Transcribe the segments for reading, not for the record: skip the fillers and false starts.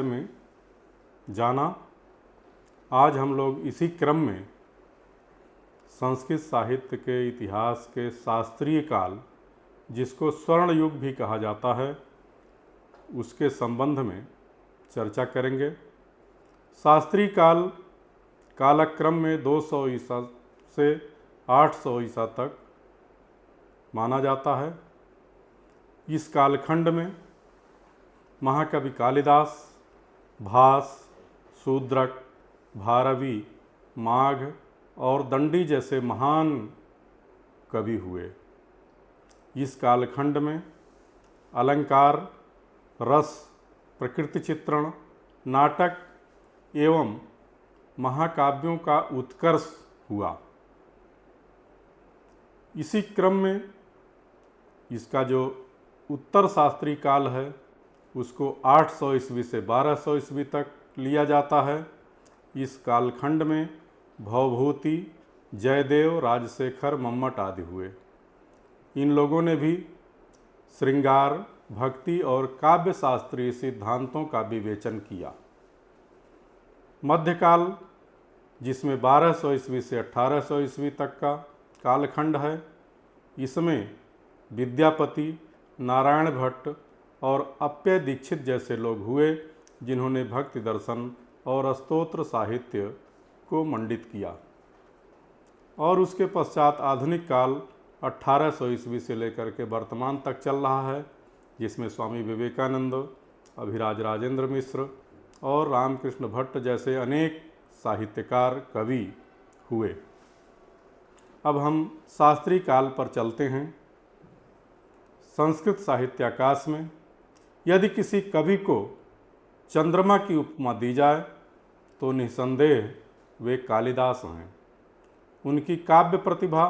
में जाना। आज हम लोग इसी क्रम में संस्कृत साहित्य के इतिहास के शास्त्रीय काल, जिसको स्वर्ण युग भी कहा जाता है, उसके संबंध में चर्चा करेंगे। शास्त्रीय काल कालक्रम में 200 ईसा से 800 ईसा तक माना जाता है। इस कालखंड में महाकवि कालिदास, भास, शूद्रक, भारवी, माघ और दंडी जैसे महान कवि हुए। इस कालखंड में अलंकार, रस, प्रकृति चित्रण, नाटक एवं महाकाव्यों का उत्कर्ष हुआ। इसी क्रम में इसका जो उत्तर शास्त्रीय काल है उसको 800 ईस्वी से 1200 ईस्वी तक लिया जाता है। इस कालखंड में भवभूति, जयदेव, राजशेखर, मम्मट आदि हुए। इन लोगों ने भी श्रृंगार, भक्ति और काव्य शास्त्रीय सिद्धांतों का विवेचन किया। मध्यकाल, जिसमें 1200 ईस्वी से 1800 ईस्वी तक का कालखंड है, इसमें विद्यापति, नारायण भट्ट और अप्पय दीक्षित जैसे लोग हुए, जिन्होंने भक्ति दर्शन और स्तोत्र साहित्य को मंडित किया। और उसके पश्चात आधुनिक काल 1800 ईस्वी से लेकर के वर्तमान तक चल रहा है, जिसमें स्वामी विवेकानंद, अभिराज राजेंद्र मिश्र और रामकृष्ण भट्ट जैसे अनेक साहित्यकार, कवि हुए। अब हम शास्त्रीय काल पर चलते हैं। संस्कृत साहित्याकाश में यदि किसी कवि को चंद्रमा की उपमा दी जाए तो निसंदेह वे कालिदास हैं। उनकी काव्य प्रतिभा,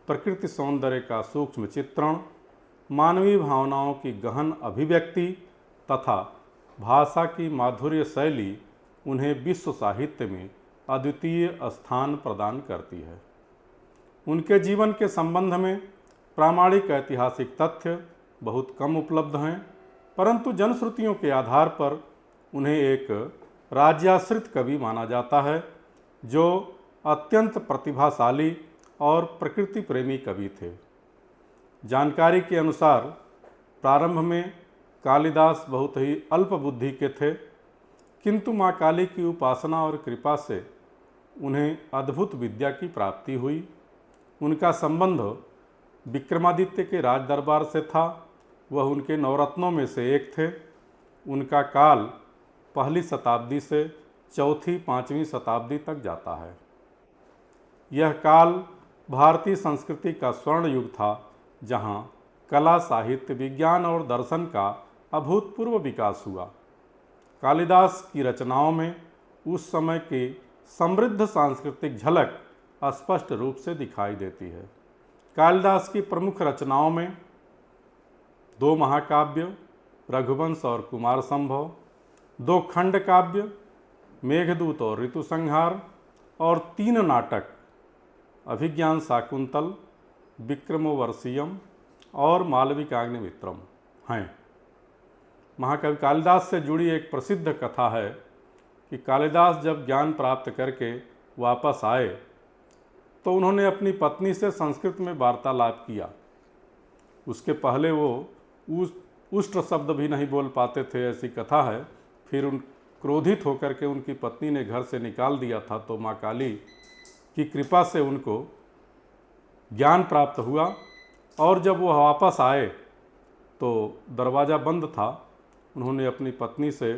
प्रकृति सौंदर्य का सूक्ष्म चित्रण, मानवीय भावनाओं की गहन अभिव्यक्ति तथा भाषा की माधुर्य शैली उन्हें विश्व साहित्य में अद्वितीय स्थान प्रदान करती है। उनके जीवन के संबंध में प्रामाणिक ऐतिहासिक तथ्य बहुत कम उपलब्ध हैं, परंतु जनश्रुतियों के आधार पर उन्हें एक राज्याश्रित कवि माना जाता है, जो अत्यंत प्रतिभाशाली और प्रकृति प्रेमी कवि थे। जानकारी के अनुसार प्रारंभ में कालिदास बहुत ही अल्प बुद्धि के थे, किंतु माँ काली की उपासना और कृपा से उन्हें अद्भुत विद्या की प्राप्ति हुई। उनका संबंध विक्रमादित्य के राज दरबार से था। वह उनके नवरत्नों में से एक थे। उनका काल पहली शताब्दी से चौथी 5वीं शताब्दी तक जाता है। यह काल भारतीय संस्कृति का स्वर्ण युग था, जहाँ कला, साहित्य, विज्ञान और दर्शन का अभूतपूर्व विकास हुआ। कालिदास की रचनाओं में उस समय की समृद्ध सांस्कृतिक झलक स्पष्ट रूप से दिखाई देती है। कालिदास की प्रमुख रचनाओं में 2 महाकाव्य रघुवंश और कुमार संभव, 2 खंड काव्य मेघदूत और ऋतुसंहार और 3 नाटक अभिज्ञान शाकुंतल, विक्रमोर्वशीयम और मालविकाग्निमित्रम हैं। महाकवि कालिदास से जुड़ी एक प्रसिद्ध कथा है कि कालिदास जब ज्ञान प्राप्त करके वापस आए तो उन्होंने अपनी पत्नी से संस्कृत में वार्तालाप किया। उसके पहले वो उष्ट शब्द भी नहीं बोल पाते थे, ऐसी कथा है। फिर उन क्रोधित होकर के उनकी पत्नी ने घर से निकाल दिया था, तो माँ काली की कृपा से उनको ज्ञान प्राप्त हुआ। और जब वो वापस आए तो दरवाज़ा बंद था। उन्होंने अपनी पत्नी से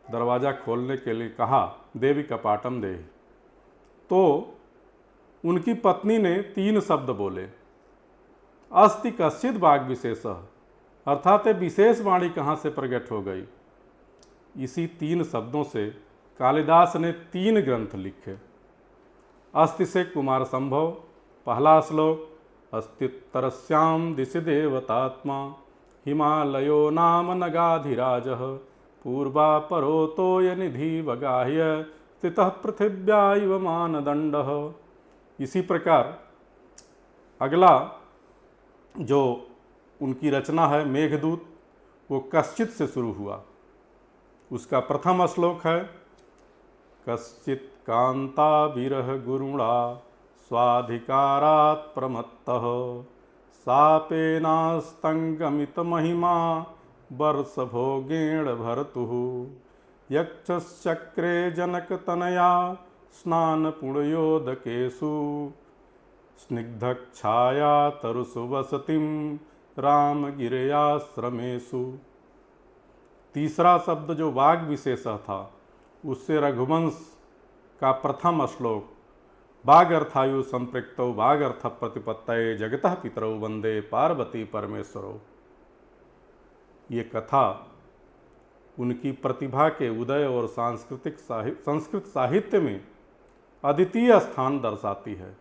दरवाज़ा खोलने के लिए कहा, देवी कपाटम देहि। तो उनकी पत्नी ने 3 शब्द बोले, अस्ति कश्चित वाग विशेषः, अर्थात विशेष वाणी कहाँ से प्रकट हो गई। इसी 3 शब्दों से कालिदास ने 3 ग्रंथ लिखे। अस्ति से कुमार संभव, पहला श्लोक, अस्त्युत्तरस्यां दिशि देवतात्मा, हिमालयो नाम नगाधिराजः, पूर्वा परोतोय निधि वगाह्य, स्थितः पृथिव्या इव मानदंडः। इसी प्रकार अगला जो उनकी रचना है मेघदूत, वो कश्चित से शुरू हुआ। उसका प्रथम श्लोक है, कश्चित् कांता विरह गुरुणा स्वाधिकारात् प्रमत्तः सापेनास्तंगमित महिमा वर्षभोगेण भर्तुः यक्षश्चक्रे जनकतनया स्नानपुण्योदकेषु स्निग्धच्छाया तरुषु वसतिं रामगिरयाश्रमेषु। तीसरा शब्द जो वाग विशेषः था, उससे रघुवंश का प्रथम श्लोक, वाग अर्थायु संपृक्तौ वाग अर्थ प्रतिपत्तये जगतः पितरौ वंदे पार्वती परमेश्वरौ। ये कथा उनकी प्रतिभा के उदय और संस्कृत साहित्य में अद्वितीय स्थान दर्शाती है।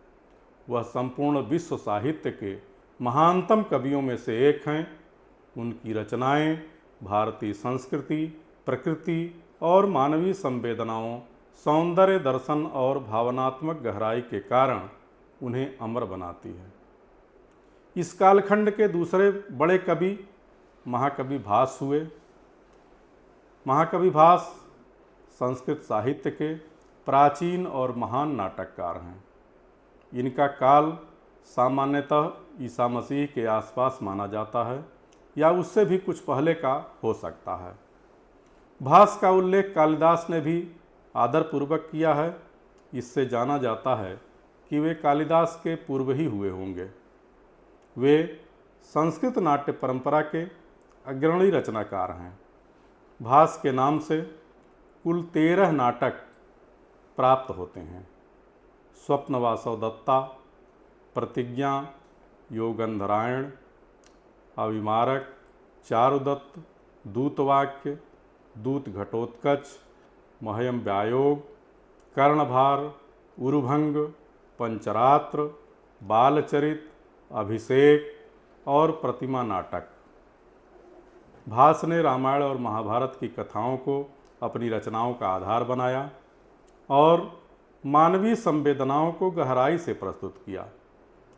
वह संपूर्ण विश्व साहित्य के महानतम कवियों में से एक हैं। उनकी रचनाएं भारतीय संस्कृति, प्रकृति और मानवीय संवेदनाओं, सौंदर्य दर्शन और भावनात्मक गहराई के कारण उन्हें अमर बनाती है। इस कालखंड के दूसरे बड़े कवि महाकवि भास हुए। महाकवि भास संस्कृत साहित्य के प्राचीन और महान नाटककार हैं। इनका काल सामान्यतः ईसा मसीह के आसपास माना जाता है या उससे भी कुछ पहले का हो सकता है। भास का उल्लेख कालिदास ने भी आदरपूर्वक किया है। इससे जाना जाता है कि वे कालिदास के पूर्व ही हुए होंगे। वे संस्कृत नाट्य परंपरा के अग्रणी रचनाकार हैं। भास के नाम से कुल 13 नाटक प्राप्त होते हैं। स्वप्नवासव दत्ता, प्रतिज्ञा, योगंधरायण, अविमारक, चारुदत्त, दूतवाक्य, दूत घटोत्कच, महयम व्यायोग, कर्णभार, उरुभंग, पंचरात्र, बालचरित, अभिषेक और प्रतिमा नाटक। भास ने रामायण और महाभारत की कथाओं को अपनी रचनाओं का आधार बनाया और मानवीय संवेदनाओं को गहराई से प्रस्तुत किया।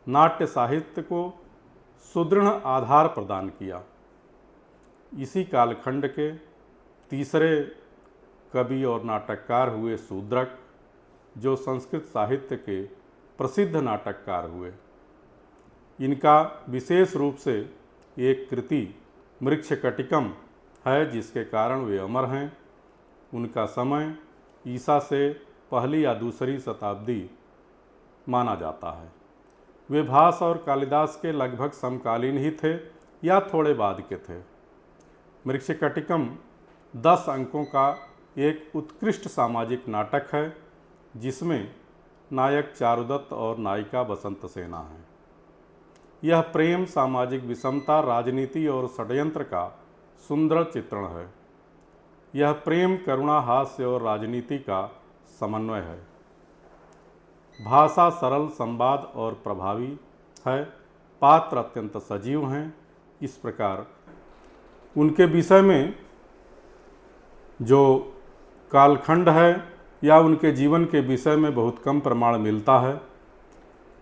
नाट्य साहित्य को सुदृढ़ आधार प्रदान किया। इसी कालखंड के तीसरे कवि और नाटककार हुए शूद्रक, जो संस्कृत साहित्य के प्रसिद्ध नाटककार हुए। इनका विशेष रूप से एक कृति मृक्षकटिकम है, जिसके कारण वे अमर हैं। उनका समय ईसा से पहली या दूसरी शताब्दी माना जाता है। वे भास और कालिदास के लगभग समकालीन ही थे या थोड़े बाद के थे। मृक्षकटिकम 10 अंकों का एक उत्कृष्ट सामाजिक नाटक है, जिसमें नायक चारुदत्त और नायिका बसंत सेना है। यह प्रेम, सामाजिक विषमता, राजनीति और षड्यंत्र का सुंदर चित्रण है। यह प्रेम, करुणा, हास्य और राजनीति का समन्वय है। भाषा सरल, संवाद और प्रभावी है। पात्र अत्यंत सजीव हैं। इस प्रकार उनके विषय में जो कालखंड है या उनके जीवन के विषय में बहुत कम प्रमाण मिलता है,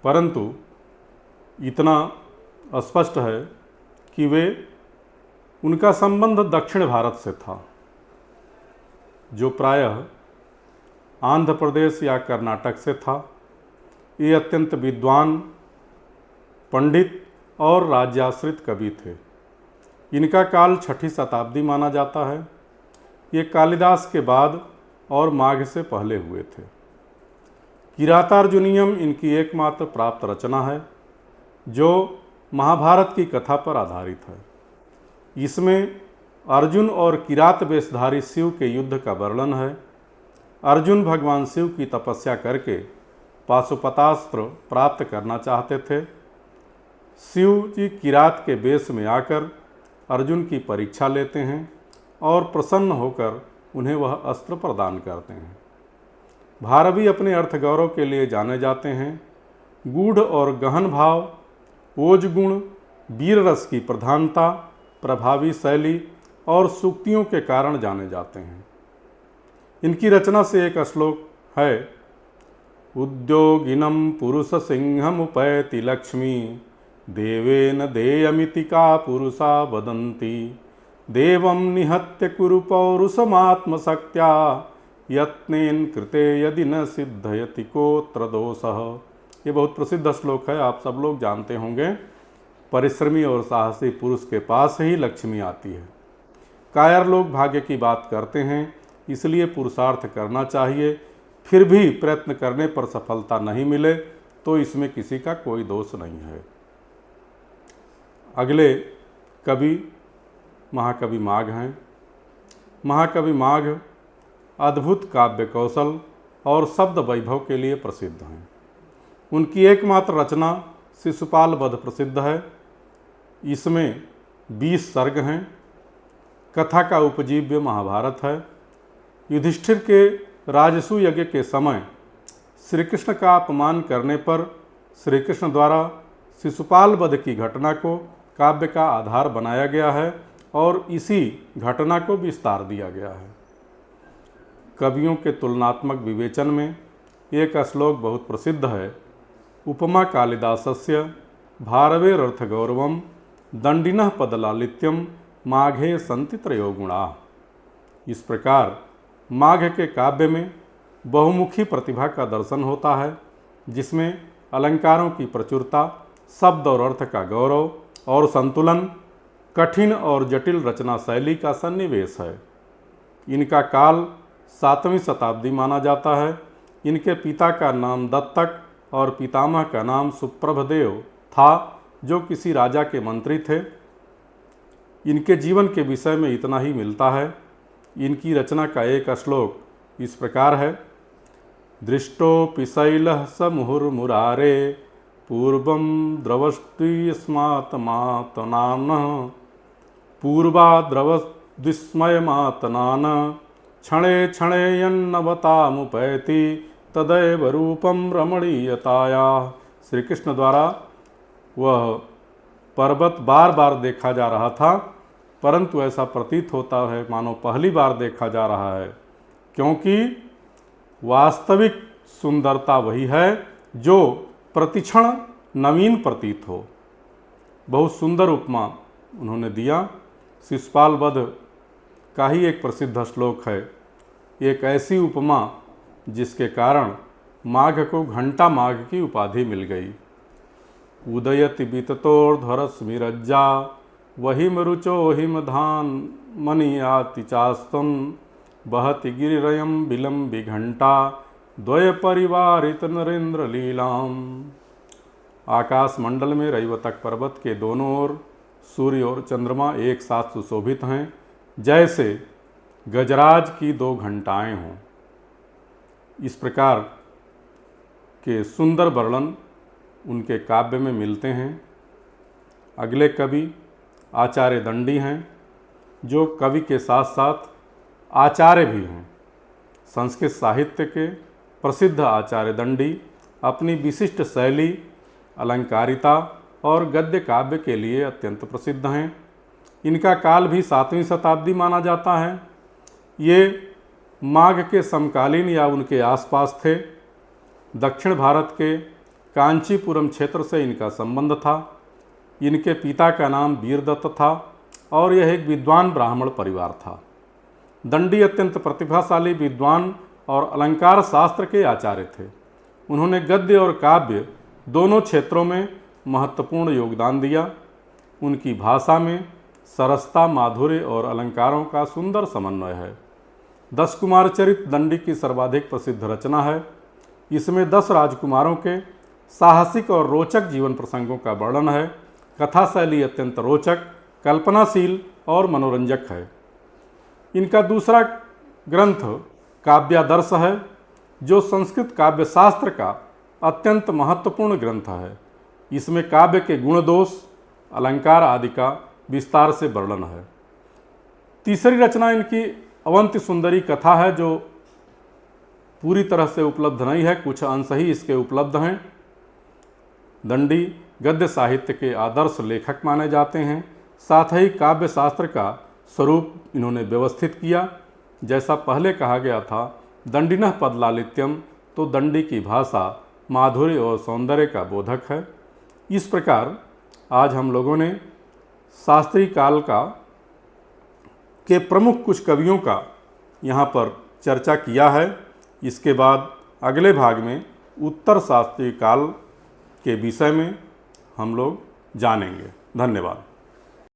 परंतु इतना स्पष्ट है कि उनका संबंध दक्षिण भारत से था, जो प्रायः आंध्र प्रदेश या कर्नाटक से था। ये अत्यंत विद्वान, पंडित और राज्याश्रित कवि थे। इनका काल 6ठी शताब्दी माना जाता है। ये कालिदास के बाद और माघ से पहले हुए थे। किरातार्जुनीयम इनकी एकमात्र प्राप्त रचना है, जो महाभारत की कथा पर आधारित है। इसमें अर्जुन और किरात वेशधारी शिव के युद्ध का वर्णन है। अर्जुन भगवान शिव की तपस्या करके पाशुपतास्त्र प्राप्त करना चाहते थे। शिव जी किरात के वेश में आकर अर्जुन की परीक्षा लेते हैं और प्रसन्न होकर उन्हें वह अस्त्र प्रदान करते हैं। भारवी अपने अर्थ गौरव के लिए जाने जाते हैं। गूढ़ और गहन भाव, ओज गुण, वीर रस की प्रधानता, प्रभावी शैली और सूक्तियों के कारण जाने जाते हैं। इनकी रचना से एक श्लोक है, उद्योगिनम पुरुष सिंहमुपैति लक्ष्मी देवेन देयमिति का पुरुषा वदन्ति देवं निहत्य कुरु पौरुषमात्मशक्त्या यत्नेन कृते यदि न सिद्धयति कोत्र दोषः। ये बहुत प्रसिद्ध श्लोक है, आप सब लोग जानते होंगे। परिश्रमी और साहसी पुरुष के पास ही लक्ष्मी आती है। कायर लोग भाग्य की बात करते हैं, इसलिए पुरुषार्थ करना चाहिए, फिर भी प्रयत्न करने पर सफलता नहीं मिले तो इसमें किसी का कोई दोष नहीं है। अगले कवि महाकवि माघ हैं। महाकवि माघ अद्भुत काव्य कौशल और शब्द वैभव के लिए प्रसिद्ध हैं। उनकी एकमात्र रचना शिशुपाल वध प्रसिद्ध है। इसमें 20 सर्ग हैं। कथा का उपजीव्य महाभारत है। युधिष्ठिर के राजसू यज्ञ के समय श्री कृष्ण का अपमान करने पर श्री कृष्ण द्वारा शिशुपाल वध की घटना को काव्य का आधार बनाया गया है और इसी घटना को विस्तार दिया गया है। कवियों के तुलनात्मक विवेचन में एक श्लोक बहुत प्रसिद्ध है। उपमा कालिदासस्य भारवेरर्थगौरवं दंडिनः पदलालित्यम माघे सन्ति त्रयो गुणा। इस प्रकार माघ के काव्य में बहुमुखी प्रतिभा का दर्शन होता है, जिसमें अलंकारों की प्रचुरता, शब्द और अर्थ का गौरव और संतुलन, कठिन और जटिल रचना शैली का सन्निवेश है। इनका काल 7वीं शताब्दी माना जाता है। इनके पिता का नाम दत्तक और पितामह का नाम सुप्रभदेव था, जो किसी राजा के मंत्री थे। इनके जीवन के विषय में इतना ही मिलता है। इनकी रचना का एक श्लोक इस प्रकार है। दृष्टोऽपि शैलः स मुहुर्मुरारे पूर्वं द्रवस्त्विस्मात्मातनानः पूर्वाद्रवद्विस्मयमातनान क्षणे क्षणे यन्नवतामुपैति तदैव रूपम रमणीयतायाः। श्री कृष्ण द्वारा वह पर्वत बार बार देखा जा रहा था, परंतु ऐसा प्रतीत होता है मानो पहली बार देखा जा रहा है, क्योंकि वास्तविक सुंदरता वही है जो प्रतिक्षण नवीन प्रतीत हो। बहुत सुंदर उपमा उन्होंने दिया। शिशुपाल वध का ही एक प्रसिद्ध श्लोक है। एक ऐसी उपमा जिसके कारण माघ को घंटा माघ की उपाधि मिल गई। उदयति विततोर्ध्वरश्मिरज्जा वहिम रुचो हिमधान मनियाति चास्तन बहति गिरिरयम विलंबि घंटा द्वय परिवारित नरेंद्र लीलाम। आकाश मंडल में रैवतक पर्वत के दोनों ओर सूर्य और चंद्रमा एक साथ सुशोभित हैं, जैसे गजराज की 2 घंटाएं हों। इस प्रकार के सुंदर वर्णन उनके काव्य में मिलते हैं। अगले कवि आचार्य दंडी हैं, जो कवि के साथ साथ आचार्य भी हैं। संस्कृत साहित्य के प्रसिद्ध आचार्य दंडी अपनी विशिष्ट शैली, अलंकारिता और गद्य काव्य के लिए अत्यंत प्रसिद्ध हैं। इनका काल भी 7वीं शताब्दी माना जाता है। ये माघ के समकालीन या उनके आसपास थे। दक्षिण भारत के कांचीपुरम क्षेत्र से इनका संबंध था। इनके पिता का नाम वीरदत्त था और यह एक विद्वान ब्राह्मण परिवार था। दंडी अत्यंत प्रतिभाशाली विद्वान और अलंकार शास्त्र के आचार्य थे। उन्होंने गद्य और काव्य दोनों क्षेत्रों में महत्वपूर्ण योगदान दिया। उनकी भाषा में सरसता, माधुर्य और अलंकारों का सुंदर समन्वय है। 10 कुमार चरित दंडी की सर्वाधिक प्रसिद्ध रचना है। इसमें 10 राजकुमारों के साहसिक और रोचक जीवन प्रसंगों का वर्णन है। कथा शैली अत्यंत रोचक, कल्पनाशील और मनोरंजक है। इनका दूसरा ग्रंथ काव्यादर्श है, जो संस्कृत काव्य शास्त्र का अत्यंत महत्वपूर्ण ग्रंथ है। इसमें काव्य के गुण दोष, अलंकार आदि का विस्तार से वर्णन है। तीसरी रचना इनकी अवंति सुंदरी कथा है, जो पूरी तरह से उपलब्ध नहीं है, कुछ अंश ही इसके उपलब्ध हैं। दंडी गद्य साहित्य के आदर्श लेखक माने जाते हैं। साथ ही काव्य शास्त्र का स्वरूप इन्होंने व्यवस्थित किया। जैसा पहले कहा गया था, दंडिनः पदलालित्यम, तो दंडी की भाषा माधुर्य और सौंदर्य का बोधक है। इस प्रकार आज हम लोगों ने शास्त्रीय काल का के प्रमुख कुछ कवियों का यहाँ पर चर्चा किया है। इसके बाद अगले भाग में उत्तर शास्त्रीय काल के विषय में हम लोग जानेंगे। धन्यवाद।